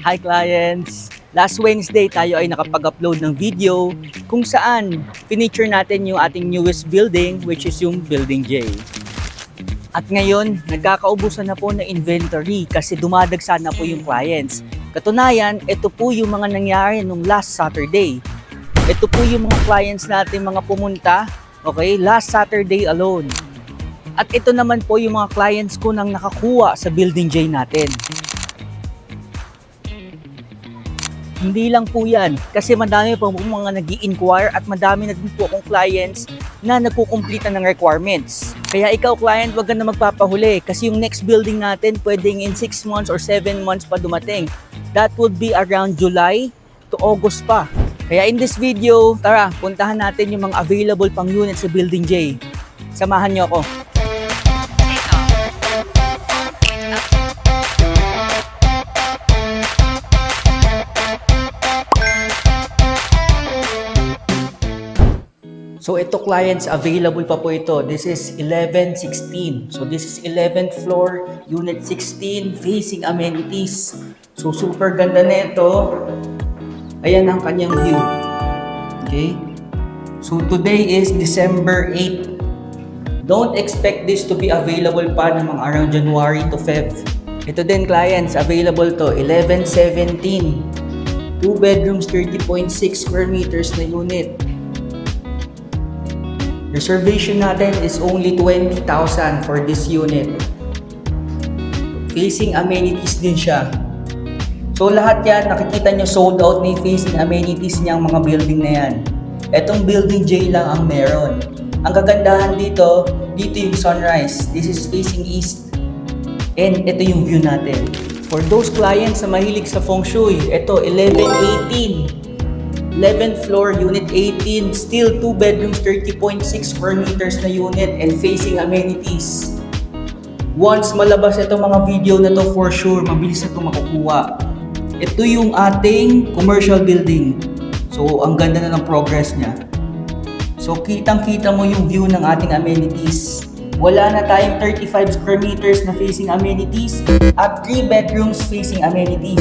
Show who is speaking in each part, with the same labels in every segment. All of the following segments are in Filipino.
Speaker 1: Hi clients! Last Wednesday tayo ay nakapag-upload ng video kung saan feature natin yung ating newest building, which is yung Building J. At ngayon, nagkakaubusan na po ng inventory kasi dumadagsa na po yung clients. Katunayan, ito po yung mga nangyari nung last Saturday. Ito po yung mga clients natin mga pumunta, okay, last Saturday alone. At ito naman po yung mga clients ko nang nakakuha sa Building J natin. Hindi lang po yan, kasi madami pa po mga nag-i-inquire at madami na din po akong clients na nagkukumplita ng requirements. Kaya ikaw client, wag ka na magpapahuli kasi yung next building natin pwedeng in 6 months or 7 months pa dumating. That would be around July to August pa. Kaya in this video, tara, puntahan natin yung mga available pang units sa Building J. Samahan niyo ako. So ito clients, available pa po ito. This is 1116. So this is 11th floor, unit 16, facing amenities. So super ganda nito. Ayan ang kanyang view. Okay? So today is December 8. Don't expect this to be available pa ng mga around January to Feb. Ito din clients, available to 1117. 2 bedrooms, 30.6 square meters na unit. Reservation natin is only 20,000 for this unit. Facing amenities din siya. So lahat yan, nakikita nyo sold out na yung facing amenities niyang mga building na yan. Etong Building J lang ang meron. Ang kagandahan dito yung sunrise. This is facing east. And ito yung view natin. For those clients na mahilig sa feng shui, ito 1118. 11th floor, unit 18, still 2 bedrooms, 30.6 square meters na unit and facing amenities. Once malabas itong mga video na to, for sure, mabilis na ito makukuha. Ito yung ating commercial building. So, ang ganda na ng progress niya. So, kitang-kita mo yung view ng ating amenities. Wala na tayong 35 square meters na facing amenities at 3 bedrooms facing amenities.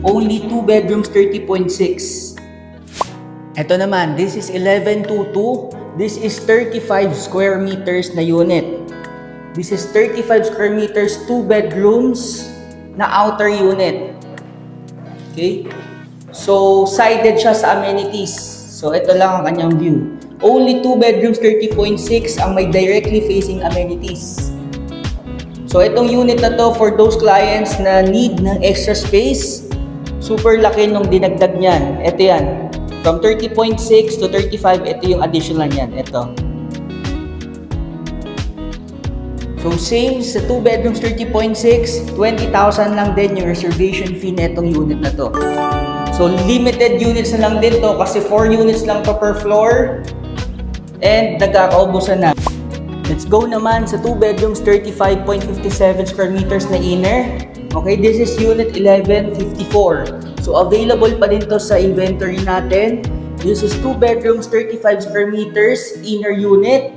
Speaker 1: Only 2 bedrooms, 30.6. Ito naman, this is 1122. This is 35 square meters na unit. This is 35 square meters, 2 bedrooms na outer unit. Okay? So, sided siya sa amenities. So, ito lang ang kanyang view. Only 2 bedrooms, 30.6 ang may directly facing amenities. So, itong unit na to for those clients na need ng extra space, super laki nung dinagdag niyan. Ito yan. From 30.6 to 35, ito yung additional niyan. Ito. So, same sa 2 bedrooms, 30.6, 20,000 lang din yung reservation fee na itong unit na to. So, limited units na lang din to kasi 4 units lang to per floor. And nagkakaubusan na. Let's go naman sa 2 bedrooms, 35.57 square meters na inner. Okay, this is unit 1154. So, available pa din to sa inventory natin. This is 2 bedrooms, 35 square meters, inner unit.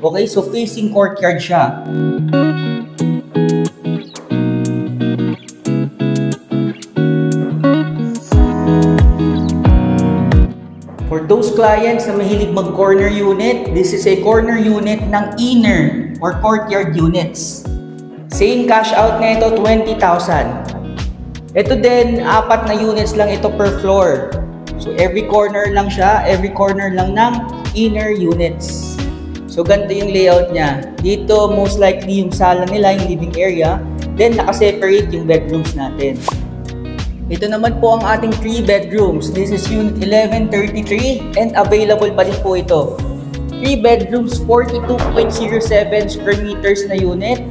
Speaker 1: Okay, so facing courtyard siya. For those clients na mahilig mag-corner unit, this is a corner unit ng inner or courtyard units. Same cash out na ito, 20,000. Ito din, 4 na units lang ito per floor. So, every corner lang siya, every corner lang ng inner units. So, ganito yung layout niya. Dito, most likely yung sala nila, yung living area. Then, nakaseparate yung bedrooms natin. Ito naman po ang ating 3 bedrooms. This is unit 1133 and available pa din po ito. 3 bedrooms, 42.07 square meters na unit.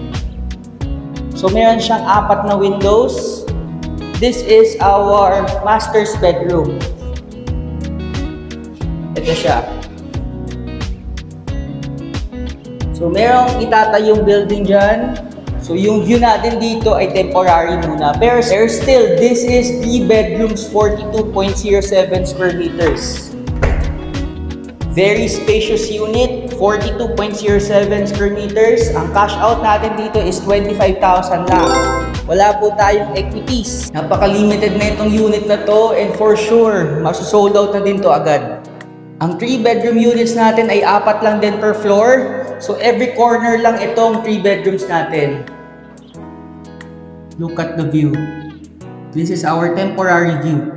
Speaker 1: So, meron siyang 4 na windows. This is our master's bedroom. Ito siya. So, merong itatayong building dyan. So, yung view natin dito ay temporary muna. Pero still, this is 3 bedrooms, 42.07 square meters. Very spacious unit, 42.07 square meters. Ang cash out natin dito is 25,000 lang. wala po tayong equities. Napaka-limited na itong unit na to and for sure, maso-sold out na din to agad. Ang 3-bedroom units natin ay 4 lang din per floor. So every corner lang itong 3 bedrooms natin. Look at the view. This is our temporary view.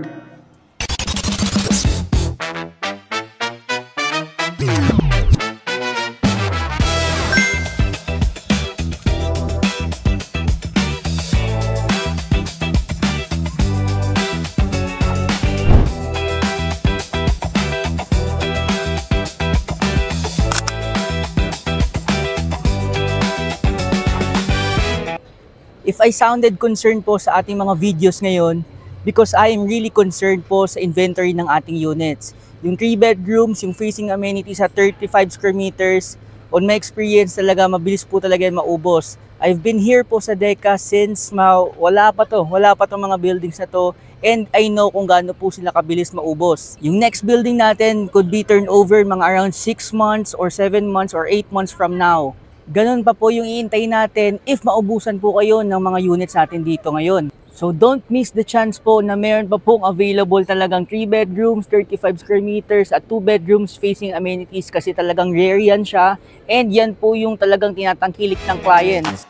Speaker 1: If I sounded concerned po sa ating mga videos ngayon, because I am really concerned po sa inventory ng ating units. Yung 3 bedrooms, yung facing amenities sa 35 square meters, on my experience talaga, mabilis po talaga yan maubos. I've been here po sa DECA since wala pa to mga buildings na to, and I know kung gaano po sila kabilis maubos. Yung next building natin could be turned over mga around 6 months or 7 months or 8 months from now. Ganon pa po yung iintay natin if maubusan po kayo ng mga units natin dito ngayon. So don't miss the chance po na meron pa pong available talagang 3 bedrooms, 35 square meters at 2 bedrooms facing amenities kasi talagang rare yan siya and yan po yung talagang tinatangkilik ng clients.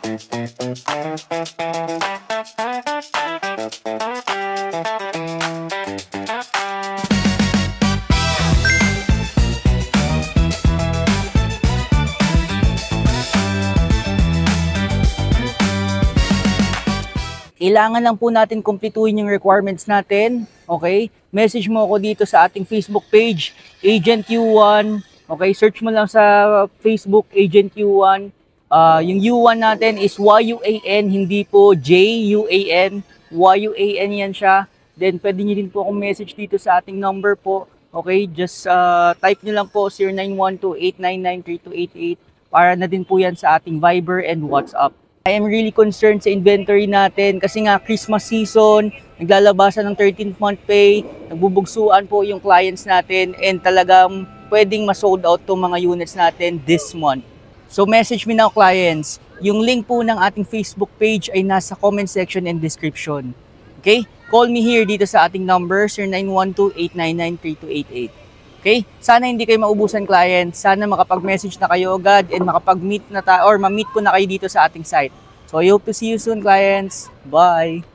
Speaker 1: Kailangan lang po natin kumpletuhin yung requirements natin, okay? Message mo ako dito sa ating Facebook page, Agent U1, okay? Search mo lang sa Facebook, Agent U1. Yung U1 natin is Y-U-A-N, hindi po J-U-A-N, Y-U-A-N yan siya. Then pwede nyo din po akong message dito sa ating number po, okay? Just type nyo lang po 0912-899-3288 para na din po yan sa ating Viber and WhatsApp. I am really concerned sa inventory natin kasi nga Christmas season, naglalabasan ng 13th month pay, nagbubugsuan po yung clients natin and talagang pwedeng ma-sold out tong mga units natin this month. So message me now clients, yung link po ng ating Facebook page ay nasa comment section and description. Okay? Call me here dito sa ating number 0912-899-3288. Okay? Sana hindi kayo maubusan clients. Sana makapag-message na kayo agad and makapag-meet na or ma-meet ko na kayo dito sa ating site. So I hope to see you soon clients. Bye!